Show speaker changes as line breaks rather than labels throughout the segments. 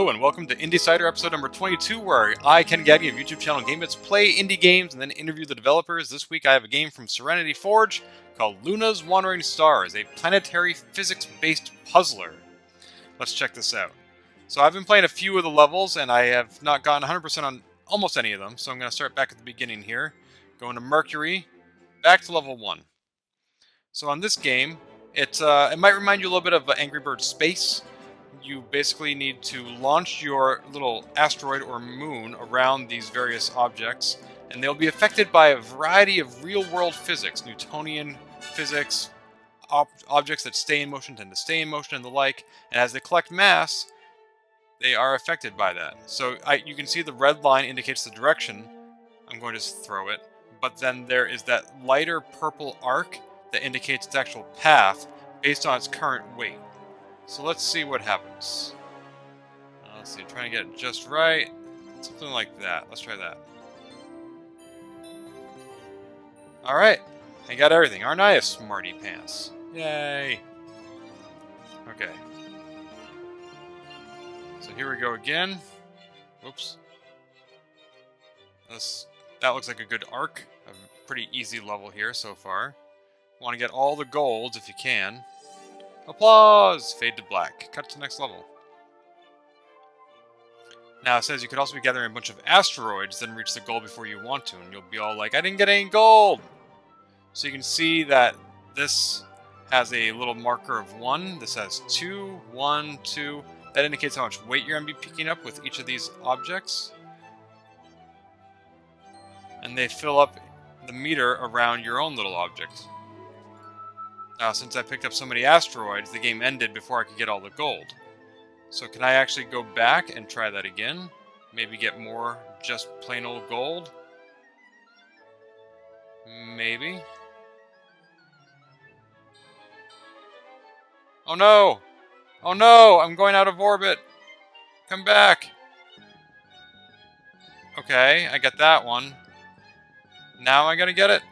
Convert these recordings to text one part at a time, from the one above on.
Hello and welcome to IndieSider episode number 22, where I, Ken Gaddy of YouTube channel Gamebits, play indie games and then interview the developers. This week I have a game from Serenity Forge called Luna's Wandering Stars, a planetary physics-based puzzler. Let's check this out. So I've been playing a few of the levels and I have not gotten 100% on almost any of them, so I'm going to start back at the beginning here. Going to Mercury, back to level 1. So on this game, it might remind you a little bit of Angry Birds Space. You basically need to launch your little asteroid or moon around these various objects, and they'll be affected by a variety of real-world physics, Newtonian physics, objects that stay in motion tend to stay in motion and the like, and as they collect mass, they are affected by that. So you can see the red line indicates the direction. I'm going to throw it, but then there is that lighter purple arc that indicates its actual path based on its current weight. So let's see what happens. Let's see, trying to get it just right. Something like that. Let's try that. Alright, I got everything. Aren't I a smarty pants? Yay! Okay. So here we go again. Whoops. That looks like a good arc. A pretty easy level here so far. Want to get all the golds if you can. Applause! Fade to black. Cut to the next level. Now it says you could also be gathering a bunch of asteroids, then reach the goal before you want to, and you'll be all like, I didn't get any gold! So you can see that this has a little marker of 1. This has 2, 1, 2. That indicates how much weight you're going to be picking up with each of these objects. And they fill up the meter around your own little object. Now, since I picked up so many asteroids, the game ended before I could get all the gold. So can I actually go back and try that again? Maybe get more just plain old gold? Maybe. Oh no! Oh no! I'm going out of orbit! Come back! Okay, I got that one. Now am I gonna get it?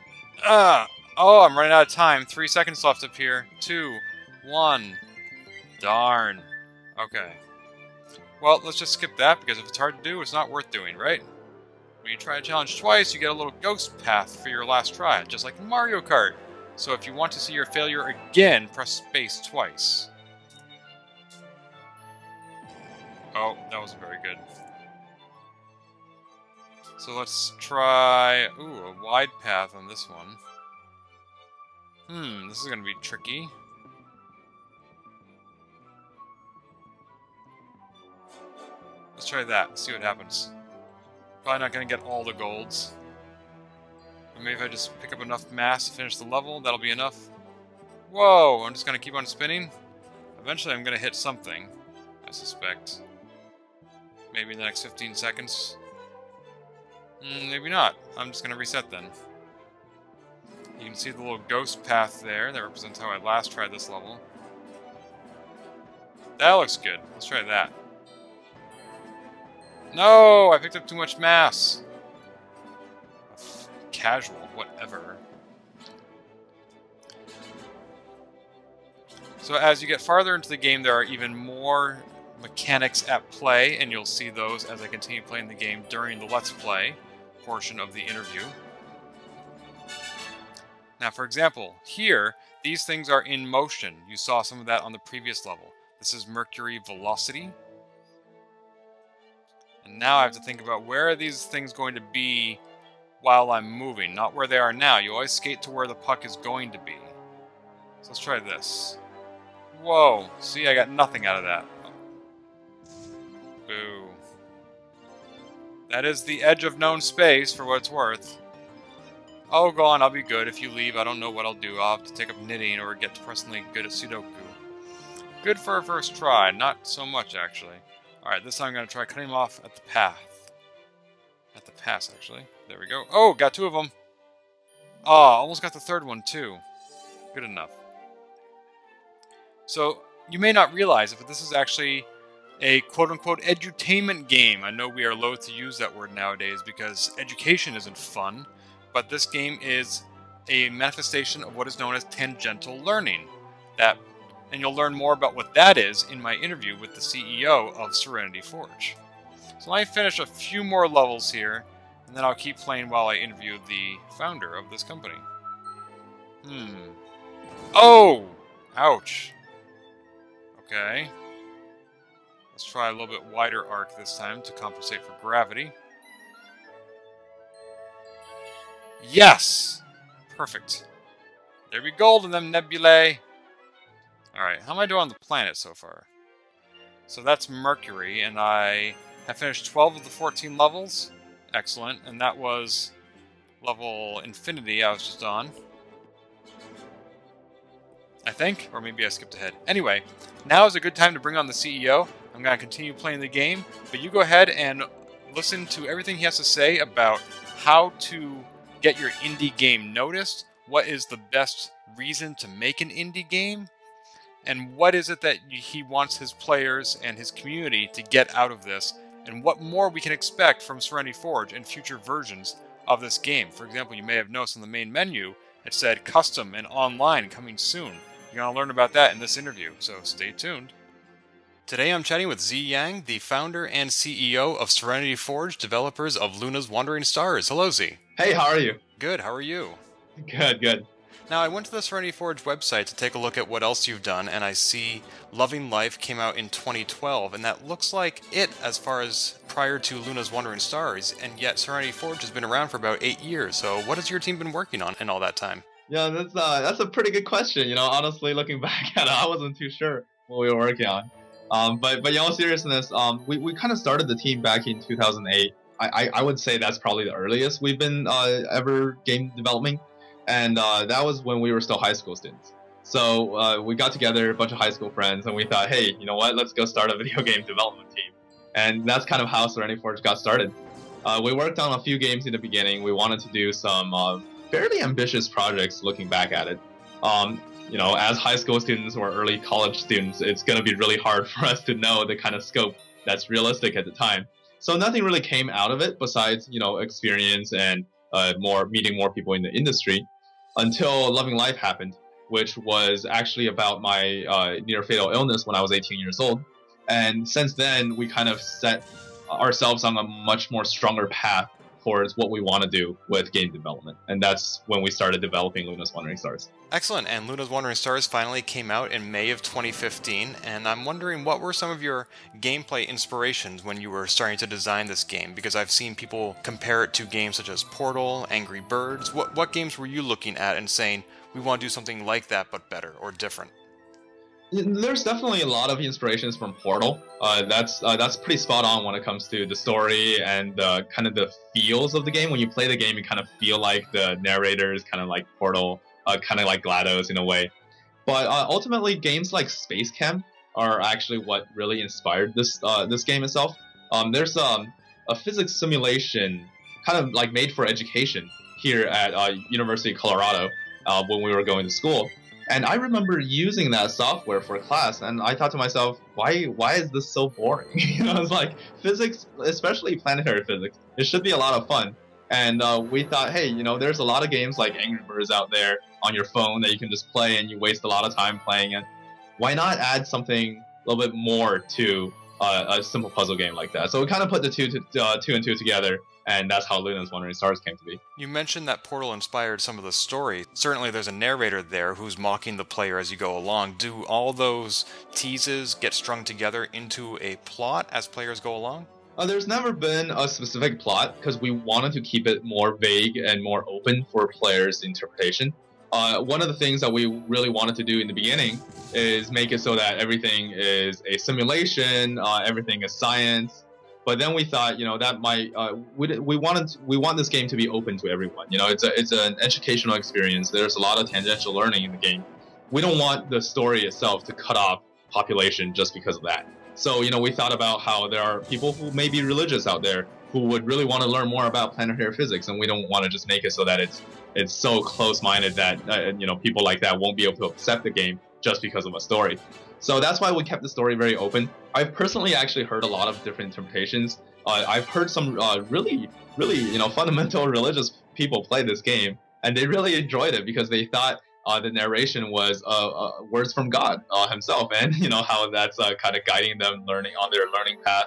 Oh, I'm running out of time. 3 seconds left up here. 2, 1. Darn. Okay. Well, let's just skip that, because if it's hard to do, it's not worth doing, right? When you try a challenge twice, you get a little ghost path for your last try, just like in Mario Kart. So if you want to see your failure again, press space twice. Oh, that wasn't very good. So let's try... Ooh, a wide path on this one. This is going to be tricky. Let's try that, see what happens. Probably not going to get all the golds. Or maybe if I just pick up enough mass to finish the level, that'll be enough. Whoa, I'm just going to keep on spinning. Eventually I'm going to hit something, I suspect. Maybe in the next 15 seconds. Maybe not. I'm just going to reset then. You can see the little ghost path there. That represents how I last tried this level. That looks good. Let's try that. No! I picked up too much mass. Casual. Whatever. So as you get farther into the game, there are even more mechanics at play, and you'll see those as I continue playing the game during the Let's Play portion of the interview. Now, for example, here, these things are in motion. You saw some of that on the previous level. This is Mercury velocity. And now I have to think about where are these things going to be while I'm moving, not where they are now. You always skate to where the puck is going to be. So let's try this. Whoa, see, I got nothing out of that. Boo. That is the edge of known space, for what it's worth. Oh, go on, I'll be good. If you leave, I don't know what I'll do. I'll have to take up knitting or get depressingly good at Sudoku. Good for a first try. Not so much, actually. Alright, this time I'm going to try cutting them off at the path. At the pass, actually. There we go. Oh, got 2 of them. Oh, almost got the 3rd one, too. Good enough. So, you may not realize it, but this is actually a quote-unquote edutainment game. I know we are loath to use that word nowadays because education isn't fun. But this game is a manifestation of what is known as tangential learning. That and you'll learn more about what that is in my interview with the CEO of Serenity Forge. So let me finish a few more levels here, and then I'll keep playing while I interview the founder of this company. Oh! Ouch. Okay. Let's try a little bit wider arc this time to compensate for gravity. Yes! Perfect. There be gold in them nebulae. Alright, how am I doing on the planet so far? So that's Mercury, and I have finished 12 of the 14 levels. Excellent, and that was level Infinity I was just on. I think, or maybe I skipped ahead. Anyway, now is a good time to bring on the CEO. I'm going to continue playing the game, but you go ahead and listen to everything he has to say about how to get your indie game noticed, what is the best reason to make an indie game, and what is it that he wants his players and his community to get out of this, and what more we can expect from Serenity Forge in future versions of this game. For example, you may have noticed on the main menu, it said custom and online coming soon. You're going to learn about that in this interview, so stay tuned. Today I'm chatting with Zhenghua Yang, the founder and CEO of Serenity Forge, developers of Luna's Wandering Stars. Hello, Z.
Hey, how are you?
Good, how are you?
Good.
Now, I went to the Serenity Forge website to take a look at what else you've done, and I see Loving Life came out in 2012, and that looks like it as far as prior to Luna's Wandering Stars, and yet Serenity Forge has been around for about 8 years, so what has your team been working on in all that time?
Yeah, that's a pretty good question. You know, honestly, looking back at it, I wasn't too sure what we were working on. But in all seriousness, we kind of started the team back in 2008. I would say that's probably the earliest we've been ever game developing. And that was when we were still high school students. So we got together, a bunch of high school friends, and we thought, hey, you know what, let's go start a video game development team. And that's kind of how Serenity Forge got started. We worked on a few games in the beginning. We wanted to do some fairly ambitious projects looking back at it. You know, as high school students or early college students, it's going to be really hard for us to know the kind of scope that's realistic at the time. So nothing really came out of it besides, you know, experience and meeting more people in the industry until Loving Life happened, which was actually about my near fatal illness when I was 18 years old. And since then, we kind of set ourselves on a much more stronger path towards what we want to do with game development. And that's when we started developing Luna's Wandering Stars.
Excellent, and Luna's Wandering Stars finally came out in May of 2015, and I'm wondering what were some of your gameplay inspirations when you were starting to design this game, because I've seen people compare it to games such as Portal, Angry Birds. What games were you looking at and saying, we want to do something like that but better or different?
There's definitely a lot of inspirations from Portal. That's pretty spot on when it comes to the story and kind of the feels of the game. When you play the game, you kind of feel like the narrator is kind of like Portal, kind of like GLaDOS in a way. But ultimately, games like Space Camp are actually what really inspired this game itself. There's a physics simulation kind of like made for education here at University of Colorado when we were going to school. And I remember using that software for class, and I thought to myself, why is this so boring? You know, it's like physics, especially planetary physics, it should be a lot of fun. And we thought, hey, you know, there's a lot of games like Angry Birds out there on your phone that you can just play and you waste a lot of time playing it. Why not add something a little bit more to a simple puzzle game like that? So we kind of put the two and two together, and that's how Luna's Wandering Stars came to be.
You mentioned that Portal inspired some of the story. Certainly there's a narrator there who's mocking the player as you go along. Do all those teases get strung together into a plot as players go along?
There's never been a specific plot because we wanted to keep it more vague and more open for players' interpretation. One of the things that we really wanted to do in the beginning is make it so that everything is a simulation, everything is science. But then we thought, you know, that might we want this game to be open to everyone. You know, it's an educational experience. There's a lot of tangential learning in the game. We don't want the story itself to cut off population just because of that. So, you know, we thought about how there are people who may be religious out there who would really want to learn more about planetary physics, and we don't want to just make it so that it's so close-minded that you know, people like that won't be able to accept the game just because of a story. So that's why we kept the story very open. I've personally actually heard a lot of different interpretations. I've heard some really, you know, fundamental religious people play this game, and they really enjoyed it because they thought the narration was words from God himself, and how that's kind of guiding them learning on their learning path.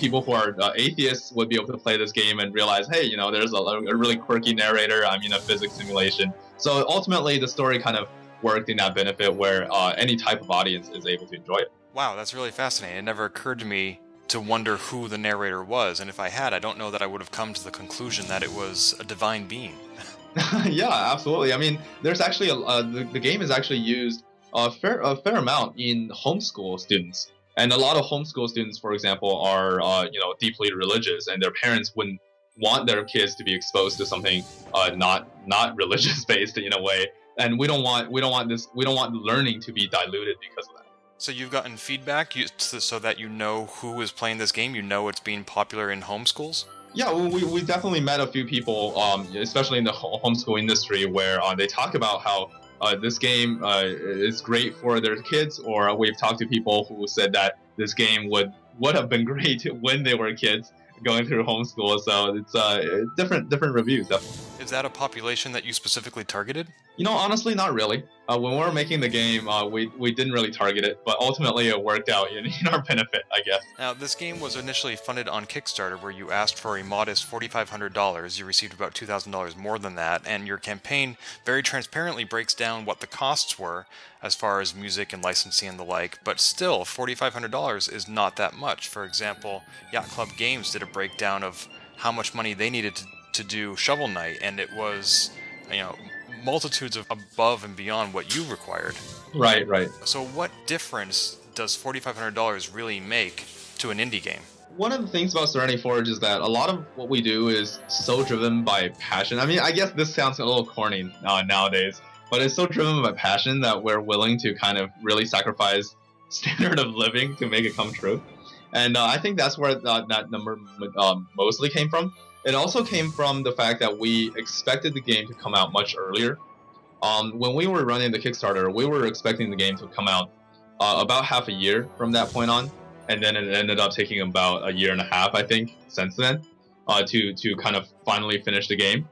People who are atheists would be able to play this game and realize, hey, there's a really quirky narrator. I'm in a physics simulation. So ultimately, the story kind of worked in that benefit where any type of audience is able to enjoy it.
Wow, that's really fascinating. It never occurred to me to wonder who the narrator was, and if I had, I don't know that I would have come to the conclusion that it was a divine being.
Yeah, absolutely. I mean, there's actually the game is actually used a fair amount in homeschool students, and a lot of homeschool students, for example, are deeply religious, and their parents wouldn't want their kids to be exposed to something not religious based in a way, and we don't want learning to be diluted because of that.
So you've gotten feedback so that you know who is playing this game, you know it's being popular in homeschools?
Yeah, we definitely met a few people, especially in the homeschool industry, where they talk about how this game is great for their kids, or we've talked to people who said that this game would have been great when they were kids going through homeschool. So it's different reviews, definitely.
Is that a population that you specifically targeted?
Honestly, not really. When we were making the game, we didn't really target it, but ultimately it worked out in our benefit, I guess.
Now, this game was initially funded on Kickstarter, where you asked for a modest $4,500. You received about $2,000 more than that, and your campaign very transparently breaks down what the costs were as far as music and licensing and the like, but still, $4,500 is not that much. For example, Yacht Club Games did a breakdown of how much money they needed to do Shovel Knight, and it was, multitudes of above and beyond what you required.
Right.
So what difference does $4,500 really make to an indie game?
One of the things about Serenity Forge is that a lot of what we do is so driven by passion. I mean, I guess this sounds a little corny nowadays, but it's so driven by passion that we're willing to kind of really sacrifice standard of living to make it come true. And I think that's where that number mostly came from. It also came from the fact that we expected the game to come out much earlier. When we were running the Kickstarter, we were expecting the game to come out about half a year from that point on, and then it ended up taking about a year and a half, I think, since then, to kind of finally finish the game.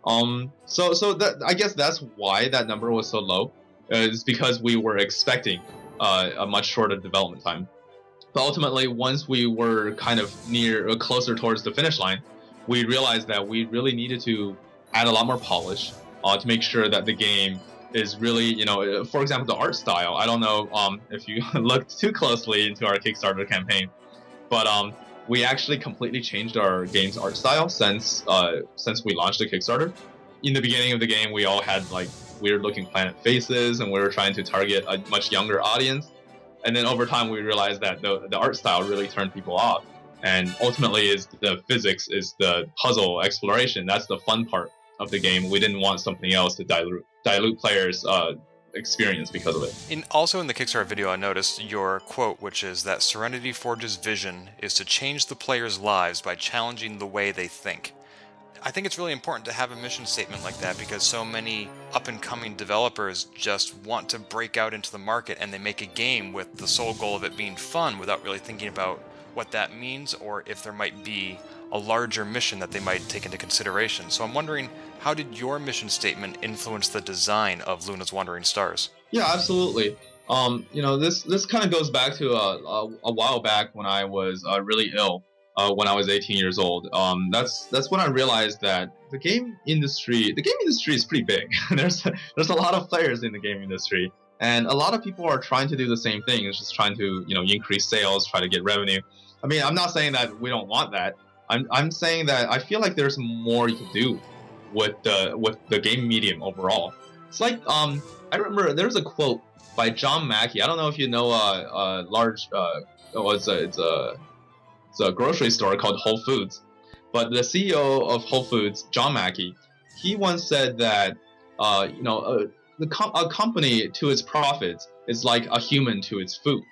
So that, I guess that's why that number was so low, is because we were expecting a much shorter development time. But ultimately, once we were kind of closer towards the finish line, we realized that we really needed to add a lot more polish to make sure that the game is really, for example, the art style. I don't know if you looked too closely into our Kickstarter campaign, but we actually completely changed our game's art style since we launched the Kickstarter. In the beginning of the game, we all had like weird-looking planet faces, and we were trying to target a much younger audience. And then over time, we realized that the art style really turned people off. And ultimately, is the physics, is the puzzle exploration. That's the fun part of the game. We didn't want something else to dilute players' experience because of it.
Also in the Kickstarter video, I noticed your quote, which is that Serenity Forge's vision is to change the players' lives by challenging the way they think. I think it's really important to have a mission statement like that, because so many up-and-coming developers just want to break out into the market, and they make a game with the sole goal of it being fun without really thinking about what that means, or if there might be a larger mission that they might take into consideration. So I'm wondering, how did your mission statement influence the design of Luna's Wandering Stars?
Yeah, absolutely. This kind of goes back to a while back when I was really ill, when I was 18 years old. That's when I realized that the game industry is pretty big. There's a lot of players in the game industry, and a lot of people are trying to do the same thing. It's just trying to increase sales, try to get revenue. I mean, I'm not saying that we don't want that. I'm saying that I feel like there's more you can do with the game medium overall. It's like I remember there's a quote by John Mackey. I don't know if you know a large it's a grocery store called Whole Foods, but the CEO of Whole Foods, John Mackey, he once said that a company to its profits is like a human to its food.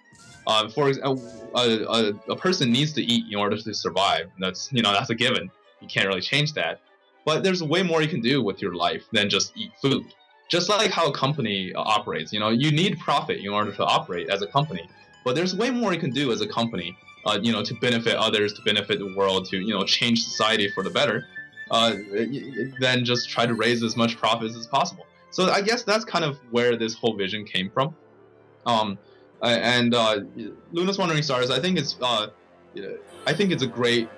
For example, a person needs to eat in order to survive. That's a given. You can't really change that. But there's way more you can do with your life than just eat food. Just like how a company operates, you need profit in order to operate as a company. But there's way more you can do as a company, to benefit others, to benefit the world, to change society for the better, than just try to raise as much profits as possible. So I guess that's kind of where this whole vision came from. And Luna's Wandering Stars, I think it's a great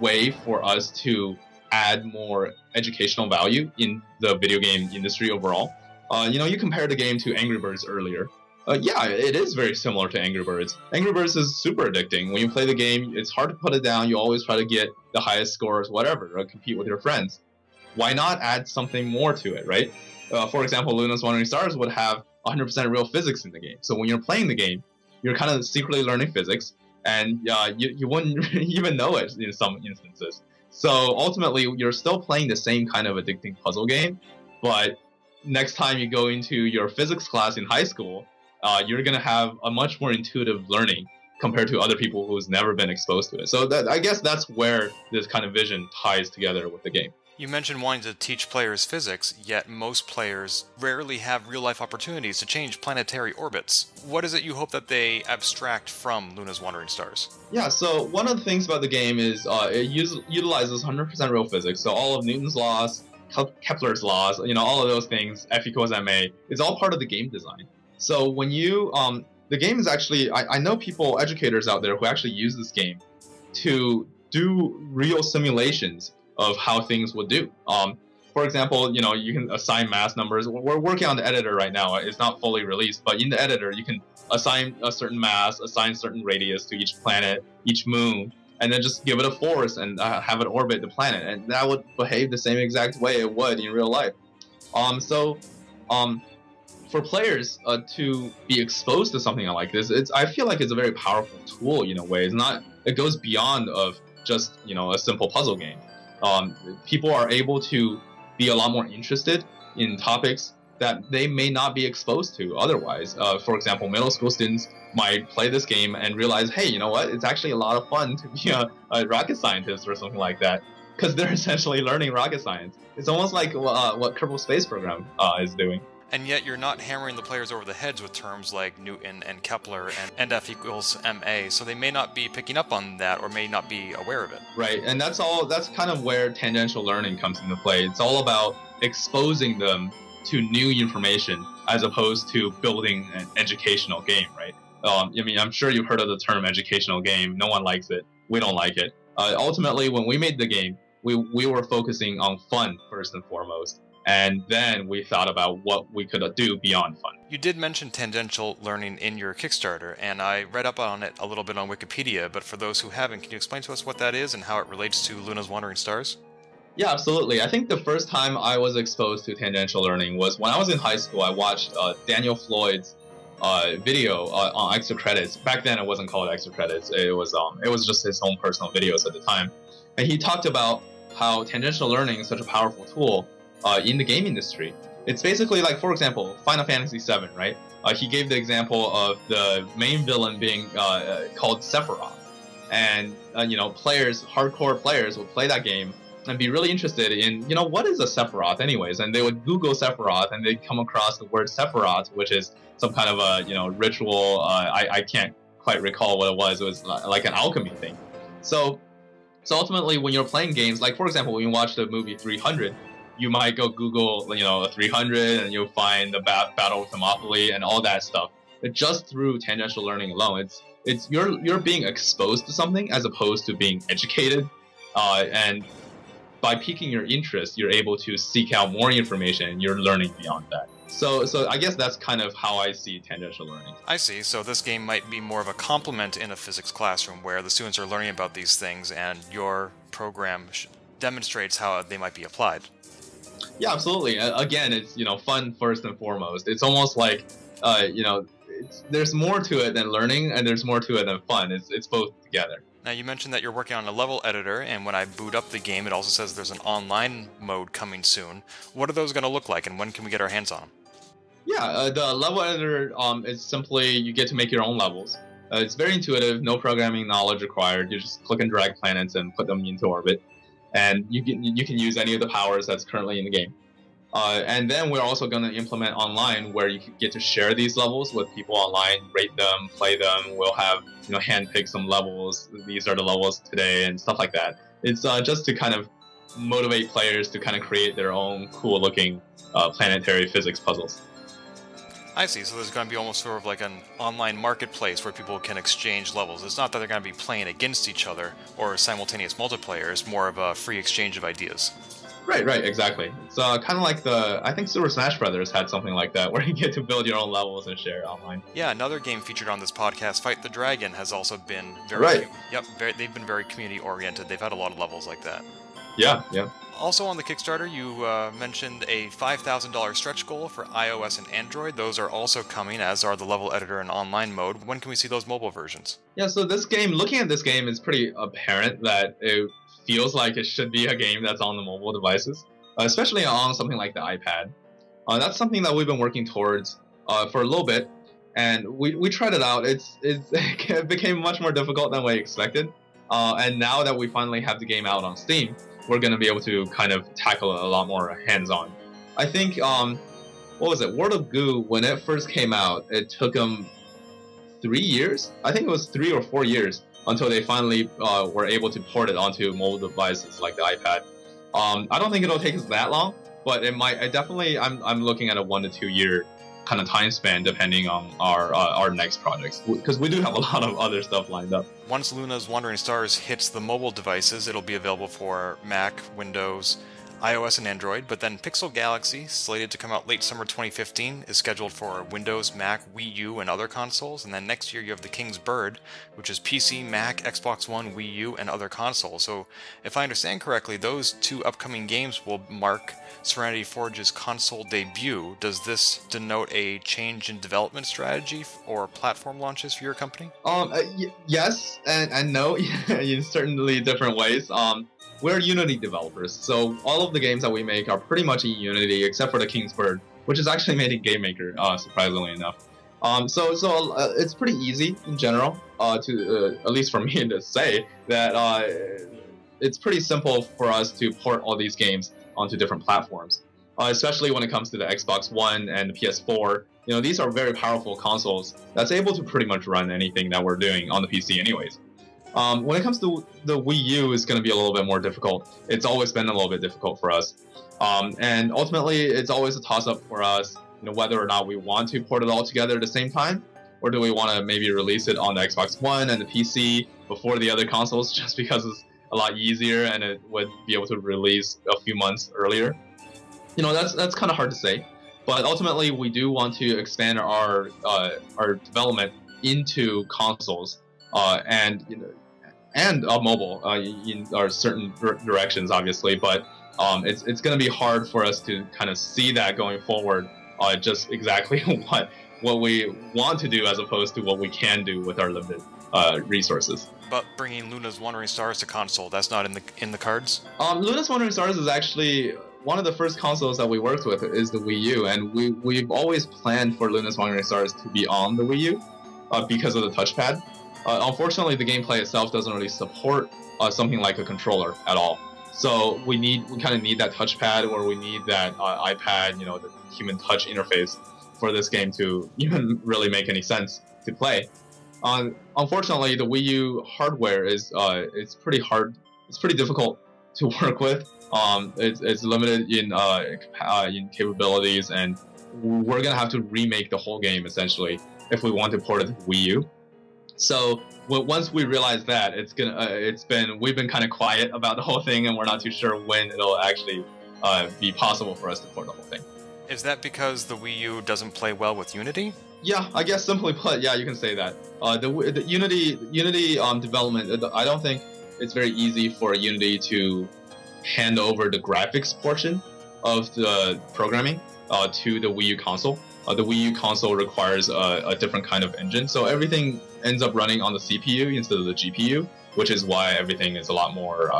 way for us to add more educational value in the video game industry overall. You compare the game to Angry Birds earlier. Yeah, it is very similar to Angry Birds. Angry Birds is super addicting. When you play the game, it's hard to put it down. You always try to get the highest scores, whatever, or compete with your friends. Why not add something more to it, right? For example, Luna's Wandering Stars would have 100% real physics in the game. So when you're playing the game, you're kind of secretly learning physics, and you wouldn't even know it in some instances. So ultimately, you're still playing the same kind of addicting puzzle game, but next time you go into your physics class in high school, you're going to have a much more intuitive learning compared to other people who's never been exposed to it. So I guess that's where this kind of vision ties together with the game.
You mentioned wanting to teach players physics, yet most players rarely have real-life opportunities to change planetary orbits. What is it you hope that they abstract from Luna's Wandering Stars?
Yeah, so one of the things about the game is it utilizes 100% real physics. So all of Newton's laws, Kepler's laws, all of those things, F equals ma, is all part of the game design. So when you, the game is actually, I know educators out there who actually use this game to do real simulations of how things would do. For example, you can assign mass numbers. We're working on the editor right now. It's not fully released, but in the editor, you can assign a certain mass, assign certain radius to each planet, each moon, and then just give it a force and have it orbit the planet. And that would behave the same exact way it would in real life. For players to be exposed to something like this, I feel like it's a very powerful tool in a way. It goes beyond of just a simple puzzle game. People are able to be a lot more interested in topics that they may not be exposed to otherwise. For example, middle school students might play this game and realize, hey, you know what? It's actually a lot of fun to be a rocket scientist or something like that, because they're essentially learning rocket science. It's almost like what Kerbal Space Program is doing.
And yet you're not hammering the players over the heads with terms like Newton and Kepler and F equals ma, so they may not be picking up on that or may not be aware of it.
Right, and that's kind of where tangential learning comes into play. It's all about exposing them to new information as opposed to building an educational game, right? I'm sure you've heard of the term educational game. No one likes it. We don't like it. Ultimately, when we made the game, we were focusing on fun first and foremost. And then we thought about what we could do beyond fun.
You did mention tangential learning in your Kickstarter, and I read up on it a little bit on Wikipedia, but for those who haven't, can you explain to us what that is and how it relates to Luna's Wandering Stars?
Yeah, absolutely. I think the first time I was exposed to tangential learning was when I was in high school. I watched Daniel Floyd's video on extra credits. Back then it wasn't called extra credits. It was just his own personal videos at the time. And he talked about how tangential learning is such a powerful tool in the game industry. It's basically like, for example, Final Fantasy VII, right? He gave the example of the main villain being called Sephiroth. And, hardcore players would play that game and be really interested in, what is a Sephiroth anyways? And they would Google Sephiroth and they'd come across the word Sephiroth, which is some kind of a, ritual. I can't quite recall what it was. It was like an alchemy thing. So ultimately, when you're playing games, like, for example, when you watch the movie 300, you might go Google, 300, and you'll find the Battle of Thermopylae and all that stuff. But just through tangential learning alone, you're being exposed to something as opposed to being educated. And by piquing your interest, you're able to seek out more information, and you're learning beyond that. So I guess that's kind of how I see tangential learning.
I see. So this game might be more of a complement in a physics classroom where the students are learning about these things, and your program demonstrates how they might be applied.
Yeah, absolutely. Again, it's fun first and foremost. It's almost like there's more to it than learning, and there's more to it than fun. It's both together.
Now, you mentioned that you're working on a level editor, and when I boot up the game, it also says there's an online mode coming soon. What are those going to look like, and when can we get our hands on them?
Yeah, the level editor is simply you get to make your own levels. It's very intuitive, no programming knowledge required. You just click and drag planets and put them into orbit. And you can use any of the powers that's currently in the game. And then we're also going to implement online where you can get to share these levels with people online, rate them, play them. We'll have handpick some levels. These are the levels today and stuff like that. It's just to kind of motivate players to kind of create their own cool-looking planetary physics puzzles.
I see. So there's going to be almost sort of like an online marketplace where people can exchange levels. It's not that they're going to be playing against each other or simultaneous multiplayer. It's more of a free exchange of ideas.
Right, exactly. It's kind of like I think Super Smash Brothers had something like that, where you get to build your own levels and share online.
Yeah, another game featured on this podcast, Fight the Dragon, has also been very...
Right.
They've been very community-oriented. They've had a lot of levels like that.
Yeah.
Also on the Kickstarter, you mentioned a $5,000 stretch goal for iOS and Android. Those are also coming, as are the level editor and online mode. When can we see those mobile versions?
Yeah, so this game, looking at this game, it's pretty apparent that it feels like it should be a game that's on the mobile devices, especially on something like the iPad. That's something that we've been working towards for a little bit, and we tried it out. It became much more difficult than we expected, and now that we finally have the game out on Steam, we're going to be able to kind of tackle it a lot more hands-on. I think, what was it, World of Goo, when it first came out, it took them 3 years? I think it was 3 or 4 years until they finally were able to port it onto mobile devices like the iPad. I don't think it'll take us that long, but it might. I'm looking at a 1 to 2 year kind of time span depending on our next projects, because we do have a lot of other stuff lined up.
Once Luna's Wandering Stars hits the mobile devices, it'll be available for Mac, Windows, iOS, and Android, but then Pixel Galaxy, slated to come out late summer 2015, is scheduled for Windows, Mac, Wii U, and other consoles, and then next year you have The King's Bird, which is PC, Mac, Xbox One, Wii U, and other consoles. So, if I understand correctly, those 2 upcoming games will mark Serenity Forge's console debut. Does this denote a change in development strategy or platform launches for your company?
Yes and no, in certainly different ways. We're Unity developers, so all of the games that we make are pretty much in Unity, except for The King's Bird, which is actually made in GameMaker, surprisingly enough. So it's pretty easy in general, to at least for me to say that it's pretty simple for us to port all these games onto different platforms, especially when it comes to the Xbox One and the PS4. You know, these are very powerful consoles that's able to pretty much run anything that we're doing on the PC anyways. When it comes to the Wii U, it's going to be a little bit more difficult. It's always been a little bit difficult for us. And ultimately, it's always a toss-up for us, whether or not we want to port it all together at the same time, or do we want to maybe release it on the Xbox One and the PC before the other consoles, just because it's a lot easier and it would be able to release a few months earlier. That's kind of hard to say. But ultimately, we do want to expand our development into consoles and mobile in our certain directions, obviously. But it's going to be hard for us to kind of see that going forward. Just exactly what we want to do as opposed to what we can do with our limited resources.
But bringing Luna's Wandering Stars to console, that's not in the cards?
Luna's Wandering Stars is actually one of the first consoles that we worked with is the Wii U, and we've always planned for Luna's Wandering Stars to be on the Wii U because of the touchpad. Unfortunately, the gameplay itself doesn't really support something like a controller at all. So we kind of need that touchpad, or we need that iPad, the human touch interface for this game to even really make any sense to play. Unfortunately, the Wii U hardware is it's pretty hard. It's pretty difficult to work with. It's limited in capabilities, and we're gonna have to remake the whole game essentially if we want to port it to Wii U. So once we realize that, we've been kind of quiet about the whole thing, and we're not too sure when it'll actually be possible for us to port the whole thing.
Is that because the Wii U doesn't play well with Unity?
Yeah, I guess simply put, yeah, you can say that. The Unity development, I don't think it's very easy for Unity to hand over the graphics portion of the programming to the Wii U console. The Wii U console requires a different kind of engine, so everything ends up running on the CPU instead of the GPU, which is why everything is a lot more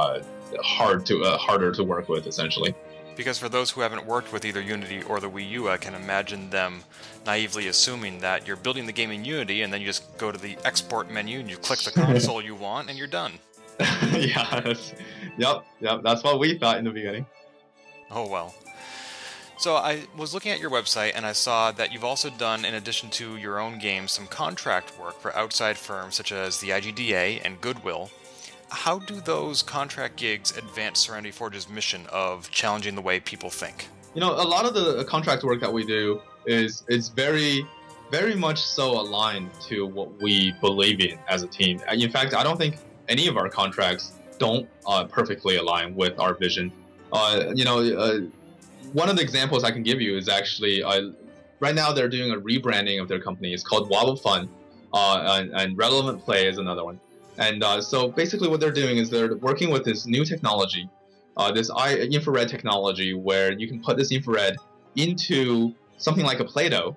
harder to work with, essentially.
Because for those who haven't worked with either Unity or the Wii U, I can imagine them naively assuming that you're building the game in Unity and then you just go to the export menu and you click the console you want and you're done.
Yeah, yep, that's what we thought in the beginning.
Oh well. So I was looking at your website and I saw that you've also done, in addition to your own games, some contract work for outside firms such as the IGDA and Goodwill. How do those contract gigs advance Serenity Forge's mission of challenging the way people think?
You know, a lot of the contract work that we do is very, very much so aligned to what we believe in as a team. In fact, I don't think any of our contracts don't perfectly align with our vision. One of the examples I can give you is actually right now they're doing a rebranding of their company. It's called Wobble Fun, and Relevant Play is another one. And so basically what they're doing is they're working with this new technology, this infrared technology, where you can put this infrared into something like a Play-Doh,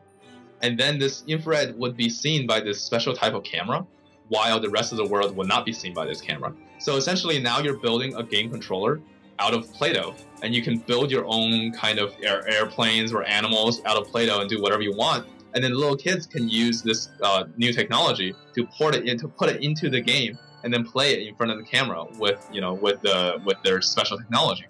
and then this infrared would be seen by this special type of camera, while the rest of the world would not be seen by this camera. So essentially now you're building a game controller out of Play-Doh, and you can build your own kind of airplanes or animals out of Play-Doh and do whatever you want. And then little kids can use this new technology to put it into the game and then play it in front of the camera with their special technology.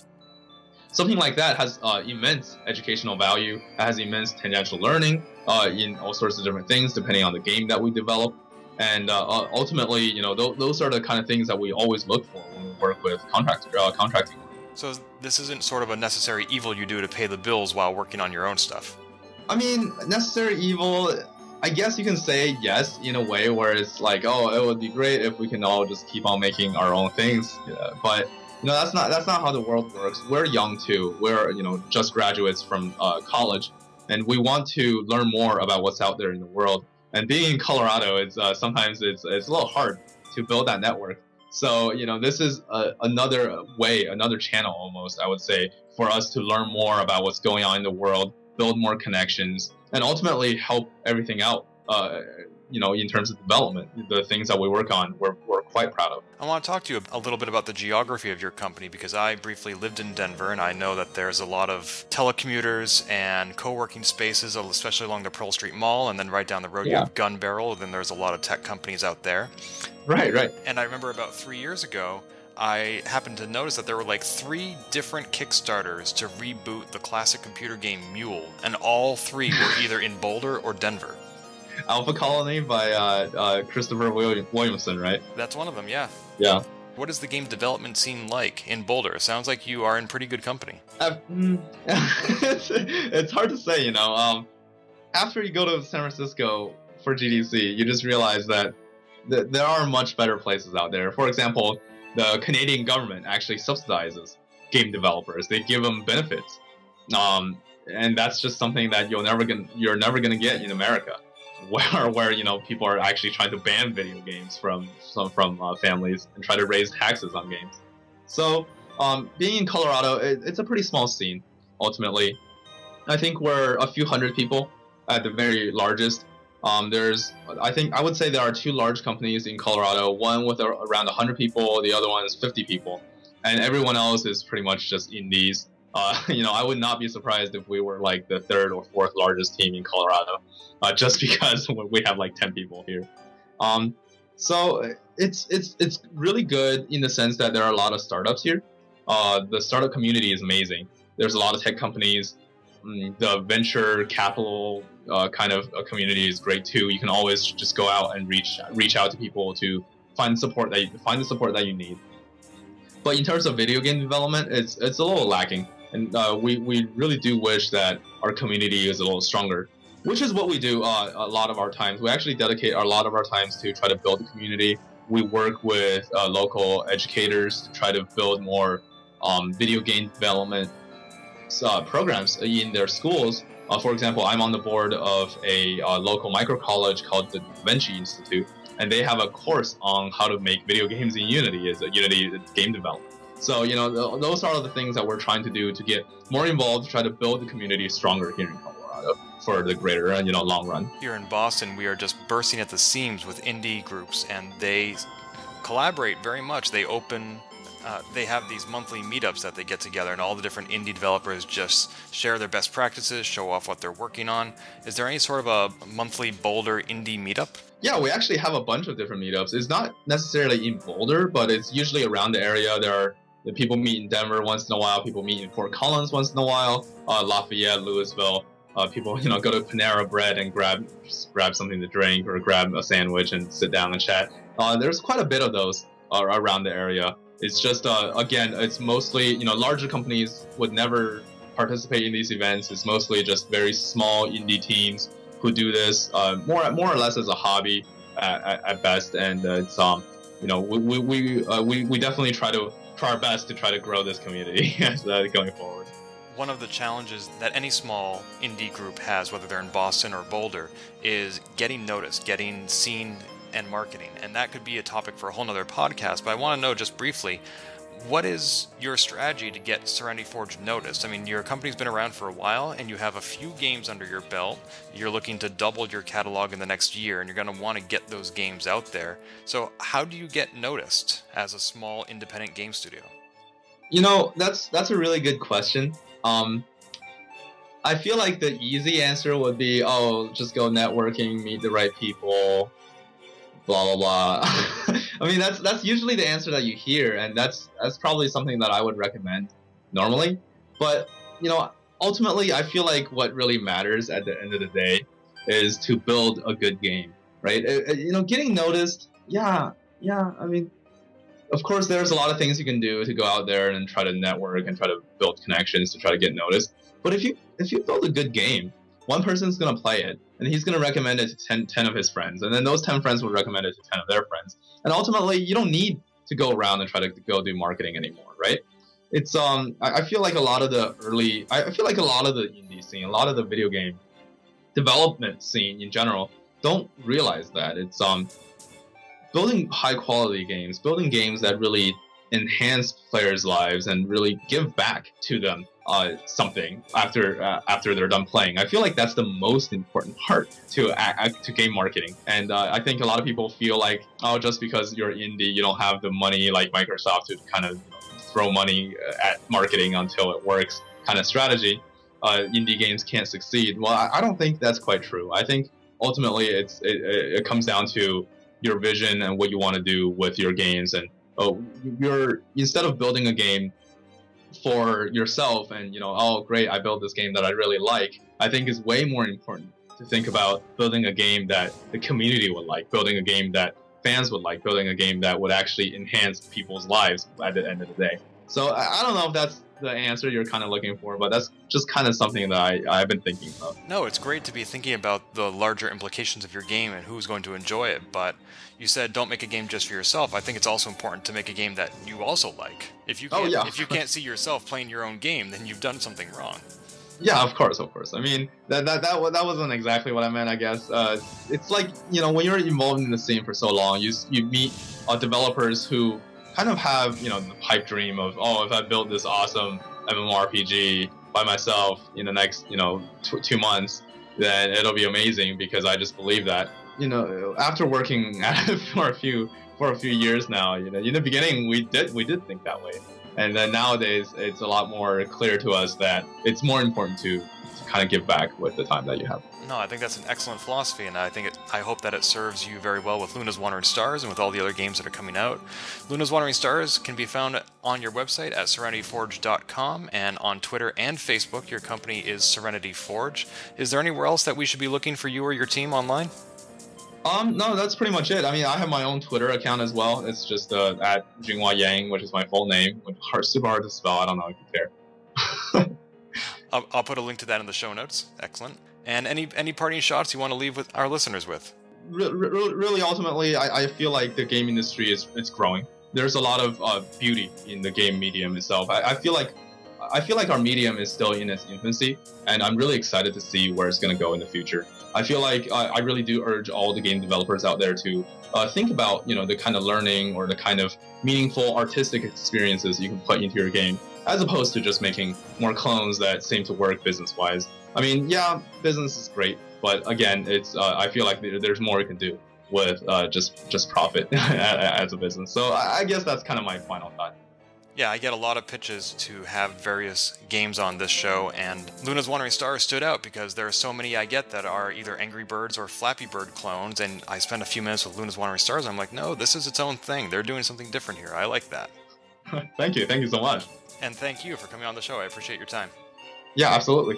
Something like that has immense educational value. It has immense tangential learning in all sorts of different things, depending on the game that we develop. And ultimately, those are the kind of things that we always look for when we work with contracting.
So this isn't sort of a necessary evil you do to pay the bills while working on your own stuff?
I mean, necessary evil, I guess you can say yes in a way where it's like, oh, it would be great if we can all just keep on making our own things. Yeah, but that's not how the world works. We're young too. We're just graduates from college, and we want to learn more about what's out there in the world. And being in Colorado, it's sometimes it's a little hard to build that network. So this is another way, another channel almost, I would say, for us to learn more about what's going on in the world, build more connections, and ultimately help everything out. In terms of development, the things that we work on, we're quite proud of.
I want to talk to you a little bit about the geography of your company, because I briefly lived in Denver, and I know that there's a lot of telecommuters and co-working spaces, especially along the Pearl Street Mall, and then right down the road you have Gun Barrel, and then there's a lot of tech companies out there.
Right.
And I remember about 3 years ago, I happened to notice that there were like 3 different Kickstarters to reboot the classic computer game Mule, and all 3 were either in Boulder or Denver.
Alpha Colony by Christopher Williamson, right?
That's one of them, yeah.
Yeah.
What is the game development scene like in Boulder? It sounds like you are in pretty good company.
It's hard to say, After you go to San Francisco for GDC, you just realize that there are much better places out there. For example, the Canadian government actually subsidizes game developers. They give them benefits, and that's just something that you're never gonna get in America, where people are actually trying to ban video games from families and try to raise taxes on games. So being in Colorado, it's a pretty small scene. Ultimately, I think we're a few hundred people at the very largest. I would say there are 2 large companies in Colorado, one with around 100 people, the other one is 50 people. And everyone else is pretty much just indies. I would not be surprised if we were like the 3rd or 4th largest team in Colorado, just because we have like 10 people here. So it's really good in the sense that there are a lot of startups here. The startup community is amazing. There's a lot of tech companies. The venture capital kind of community is great too. You can always just go out and reach out to people to find the support that you need. But in terms of video game development, it's a little lacking, and we really do wish that our community is a little stronger. Which is what we do a lot of our times. We actually dedicate a lot of our times to try to build the community. We work with local educators to try to build more video game development programs in their schools. For example, I'm on the board of a local micro college called the Da Vinci Institute, and they have a course on how to make video games in Unity. It's game development. So those are the things that we're trying to do to get more involved, to try to build the community stronger here in Colorado for the greater long run.
Here in Boston, we are just bursting at the seams with indie groups, and they collaborate very much. They have these monthly meetups that they get together, and all the different indie developers just share their best practices, show off what they're working on. Is there any sort of a monthly Boulder indie meetup?
Yeah, we actually have a bunch of different meetups. It's not necessarily in Boulder, but it's usually around the area. The people meet in Denver once in a while. People meet in Fort Collins once in a while. Lafayette, Louisville. People go to Panera Bread and grab something to drink or grab a sandwich and sit down and chat. There's quite a bit of those. around the area. It's just again, it's mostly larger companies would never participate in these events. It's mostly just very small indie teams who do this more or less as a hobby at best, and it's we definitely try our best to try to grow this community going forward.
One of the challenges that any small indie group has, whether they're in Boston or Boulder, is getting noticed, getting seen, and marketing. And that could be a topic for a whole nother podcast, but I want to know just briefly, what is your strategy to get Serenity Forge noticed? I mean, your company's been around for a while, and you have a few games under your belt. You're looking to double your catalog in the next year, and you're going to want to get those games out there. So how do you get noticed as a small independent game studio?
That's a really good question. I feel like the easy answer would be, just go networking, meet the right people, blah blah blah. I mean, that's usually the answer that you hear, and that's probably something that I would recommend normally. But ultimately, I feel like what really matters at the end of the day is to build a good game, right? Getting noticed, yeah. I mean, of course, there's a lot of things you can do to go out there and try to network and try to build connections to try to get noticed. But if you build a good game, one person's going to play it, and he's going to recommend it to 10 of his friends, and then those 10 friends will recommend it to 10 of their friends. And ultimately, you don't need to go around and try to go do marketing anymore, right? It's I feel like a lot of the indie scene, a lot of the video game development scene in general don't realize that. It's building high quality games, building games that really enhance players' lives and really give back to them something after they're done playing. I feel like that's the most important part to game marketing. And I think a lot of people feel like, just because you're indie, you don't have the money like Microsoft to kind of throw money at marketing until it works kind of strategy. Indie games can't succeed. Well, I don't think that's quite true. I think ultimately it comes down to your vision and what you want to do with your games. And instead of building a game for yourself and great, I built this game that I really like, I think it's way more important to think about building a game that the community would like, building a game that fans would like, building a game that would actually enhance people's lives at the end of the day. So I don't know if that's the answer you're kind of looking for, but that's just kind of something that I've been thinking about.
No, it's great to be thinking about the larger implications of your game and who's going to enjoy it, but you said don't make a game just for yourself. I think it's also important to make a game that you also like. If you can't see yourself playing your own game, then you've done something wrong.
Yeah, of course. I mean, that wasn't exactly what I meant, I guess. It's like, when you're involved in the scene for so long, you meet developers who kind of have, the pipe dream of, if I build this awesome MMORPG by myself in the next, 2 months, then it'll be amazing because I just believe that. After working at it for a few years now, in the beginning we did think that way, and then nowadays it's a lot more clear to us that it's more important to kind of give back with the time that you have.
No, I think that's an excellent philosophy, and I hope that it serves you very well with Luna's Wandering Stars and with all the other games that are coming out. Luna's Wandering Stars can be found on your website at serenityforge.com, and on Twitter and Facebook, your company is Serenity Forge. Is there anywhere else that we should be looking for you or your team online?
No, that's pretty much it. I mean, I have my own Twitter account as well. It's just at Zhenghua Yang, which is my full name. Super hard to spell. I don't know if you care.
I'll put a link to that in the show notes. Excellent. And any parting shots you want to leave with our listeners with?
Really, ultimately, I feel like the game industry is growing. There's a lot of beauty in the game medium itself. I feel like our medium is still in its infancy, and I'm really excited to see where it's going to go in the future. I feel like I really do urge all the game developers out there to think about the kind of learning or the kind of meaningful artistic experiences you can put into your game, as opposed to just making more clones that seem to work business-wise. I mean, yeah, business is great, but again, it's I feel like there's more you can do with just profit as a business. So I guess that's kind of my final thought.
Yeah, I get a lot of pitches to have various games on this show, and Luna's Wandering Stars stood out because there are so many I get that are either Angry Birds or Flappy Bird clones, and I spent a few minutes with Luna's Wandering Stars, and I'm like, no, this is its own thing. They're doing something different here. I like that.
Thank you so much.
And thank you for coming on the show. I appreciate your time.
Yeah, absolutely.